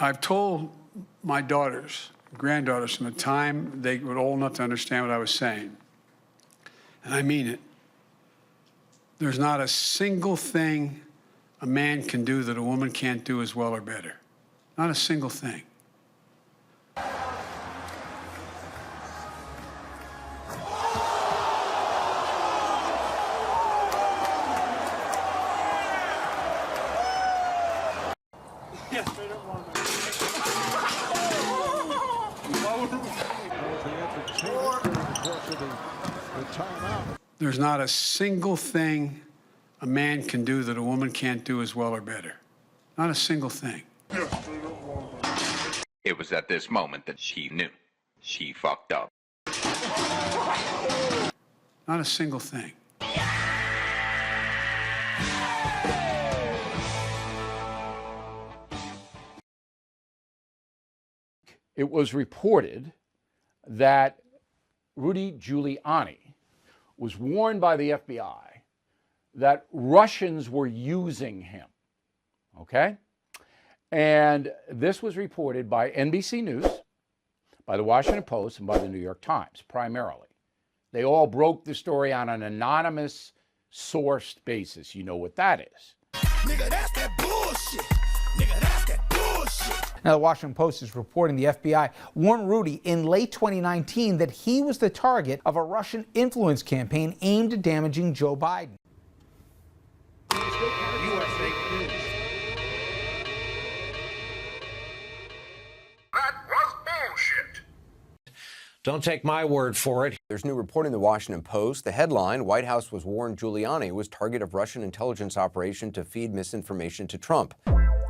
I've told my daughters, granddaughters, from the time they were old enough to understand what I was saying, and I mean it, there's not a single thing a man can do that a woman can't do as well or better. Not a single thing. There's not a single thing a man can do that a woman can't do as well or better. Not a single thing. It was at this moment that she knew. She fucked up. Not a single thing. It was reported that Rudy Giuliani was warned by the FBI that Russians were using him, okay? And this was reported by NBC News, by the Washington Post, and by the New York Times, primarily. They all broke the story on an anonymous sourced basis. You know what that is. Nigga, that's that bullshit. Nigga, that's that bullshit. Now, the Washington Post is reporting the FBI warned Rudy in late 2019 that he was the target of a Russian influence campaign aimed at damaging Joe Biden. Don't take my word for it. There's new reporting in the Washington Post. The headline, White House was warned Giuliani was target of Russian intelligence operation to feed misinformation to Trump.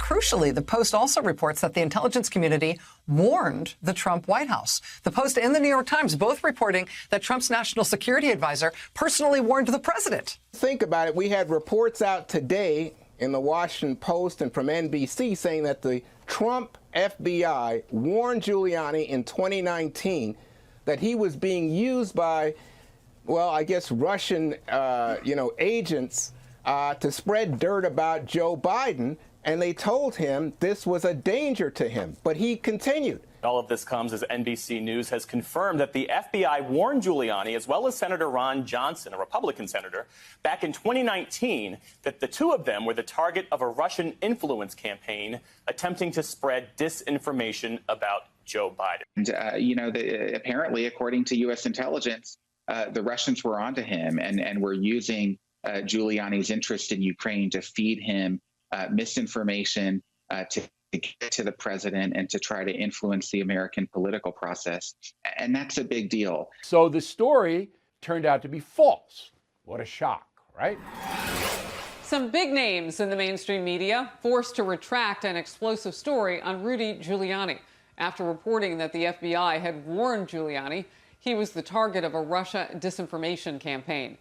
Crucially, the Post also reports that the intelligence community warned the Trump White House. The Post and the New York Times both reporting that Trump's national security advisor personally warned the president. Think about it. We had reports out today in the Washington Post and from NBC saying that the Trump FBI warned Giuliani in 2019 that he was being used by, well, I guess Russian, agents to spread dirt about Joe Biden, and they told him this was a danger to him. But he continued. All of this comes as NBC News has confirmed that the FBI warned Giuliani, as well as Senator Ron Johnson, a Republican senator, back in 2019, that the two of them were the target of a Russian influence campaign attempting to spread disinformation about Joe Biden. And, apparently, according to U.S. intelligence, the Russians were onto him and were using Giuliani's interest in Ukraine to feed him misinformation, to get to the president and to try to influence the American political process. And that's a big deal. So the story turned out to be false. What a shock, right? Some big names in the mainstream media forced to retract an explosive story on Rudy Giuliani after reporting that the FBI had warned Giuliani he was the target of a Russia disinformation campaign.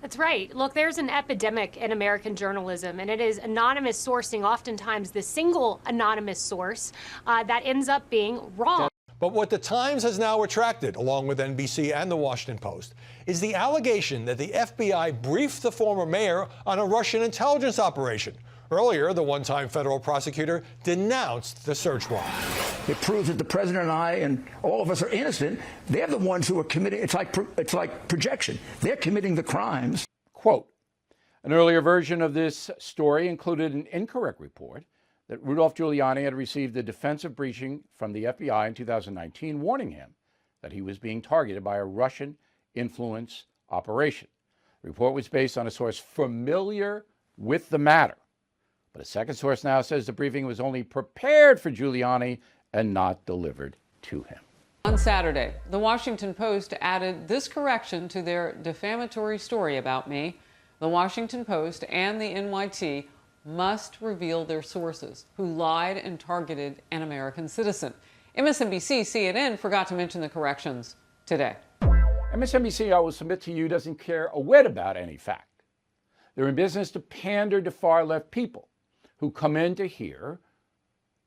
That's right. Look, there's an epidemic in American journalism, and it is anonymous sourcing, oftentimes the single anonymous source that ends up being wrong. But what the Times has now retracted, along with NBC and the Washington Post, is the allegation that the FBI briefed the former mayor on a Russian intelligence operation. Earlier, the one-time federal prosecutor denounced the search warrant. It proves that the president and I and all of us are innocent. They're the ones who are committing. It's like projection. They're committing the crimes. Quote, an earlier version of this story included an incorrect report that Rudolph Giuliani had received a defensive briefing from the FBI in 2019 warning him that he was being targeted by a Russian influence operation. The report was based on a source familiar with the matter. But a second source now says the briefing was only prepared for Giuliani and not delivered to him. On Saturday, the Washington Post added this correction to their defamatory story about me. The Washington Post and the NYT must reveal their sources who lied and targeted an American citizen. MSNBC, CNN forgot to mention the corrections today. MSNBC, I will submit to you, doesn't care a whit about any fact. They're in business to pander to far-left people who come in to hear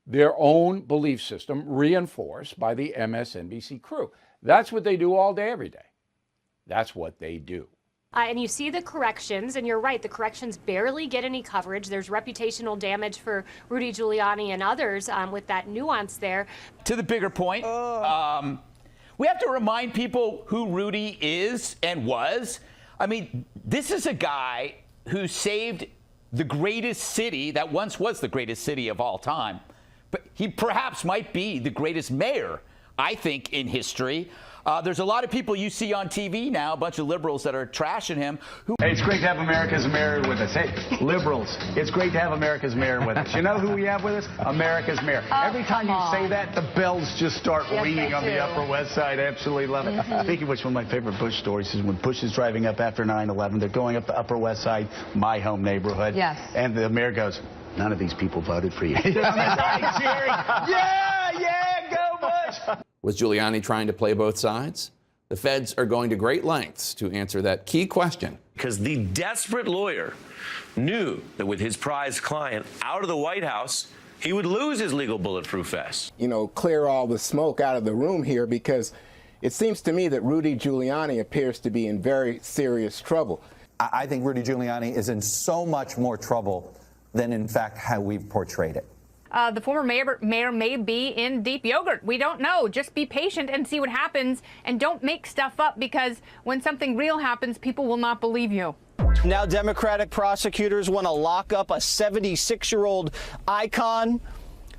their own belief system reinforced by the MSNBC crew. That's what they do all day, every day. That's what they do. And you see the corrections, and you're right, the corrections barely get any coverage. There's reputational damage for Rudy Giuliani and others with that nuance there. To the bigger point, we have to remind people who Rudy is and was. I mean, this is a guy who saved the greatest city that once was the greatest city of all time. But he perhaps might be the greatest mayor, I think, in history. There's a lot of people you see on TV now, a bunch of liberals that are trashing him. Hey, it's great to have America's mayor with us. Hey, liberals, it's great to have America's mayor with us. You know who we have with us? America's mayor. Every time you say that, the bells just start ringing on the Upper West Side. Absolutely love it. Speaking of which, one of my favorite Bush stories is when Bush is driving up after 9/11. They're going up the Upper West Side, my home neighborhood. Yes. And the mayor goes, none of these people voted for you. Yeah, go Bush! Was Giuliani trying to play both sides? The feds are going to great lengths to answer that key question. Because the desperate lawyer knew that with his prized client out of the White House, he would lose his legal bulletproof vest. You know, clear all the smoke out of the room here, because it seems to me that Rudy Giuliani appears to be in very serious trouble. I think Rudy Giuliani is in so much more trouble than, in fact, how we've portrayed it. The former mayor may be in deep yogurt. We don't know. Just be patient and see what happens, and don't make stuff up, because when something real happens, people will not believe you. Now Democratic prosecutors want to lock up a 76-year-old icon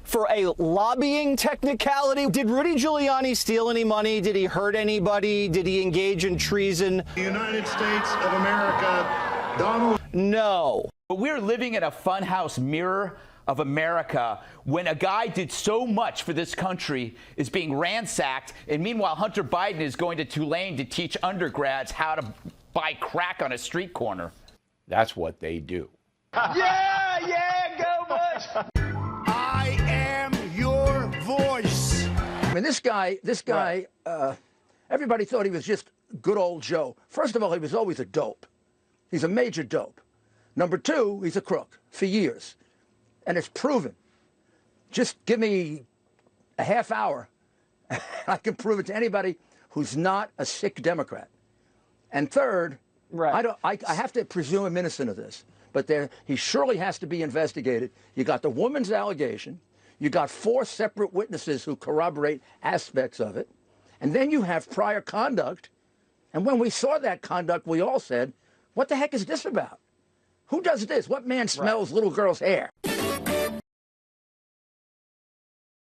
for a lobbying technicality. Did Rudy Giuliani steal any money? Did he hurt anybody? Did he engage in treason? The United States of America, Donald. No. But we're living in a funhouse mirror of America when a guy did so much for this country is being ransacked, and meanwhile Hunter Biden is going to Tulane to teach undergrads how to buy crack on a street corner. That's what they do. Yeah, go Bush! I am your voice. I mean, this guy, everybody thought he was just good old Joe. First of all, he was always a dope. He's a major dope. Number two, he's a crook for years. And it's proven. Just give me a half hour, and I can prove it to anybody who's not a sick Democrat. And third, I have to presume him innocent of this, but he surely has to be investigated. You got the woman's allegation. You got 4 separate witnesses who corroborate aspects of it. And then you have prior conduct. And when we saw that conduct, we all said, what the heck is this about? Who does this? What man smells little girls' hair?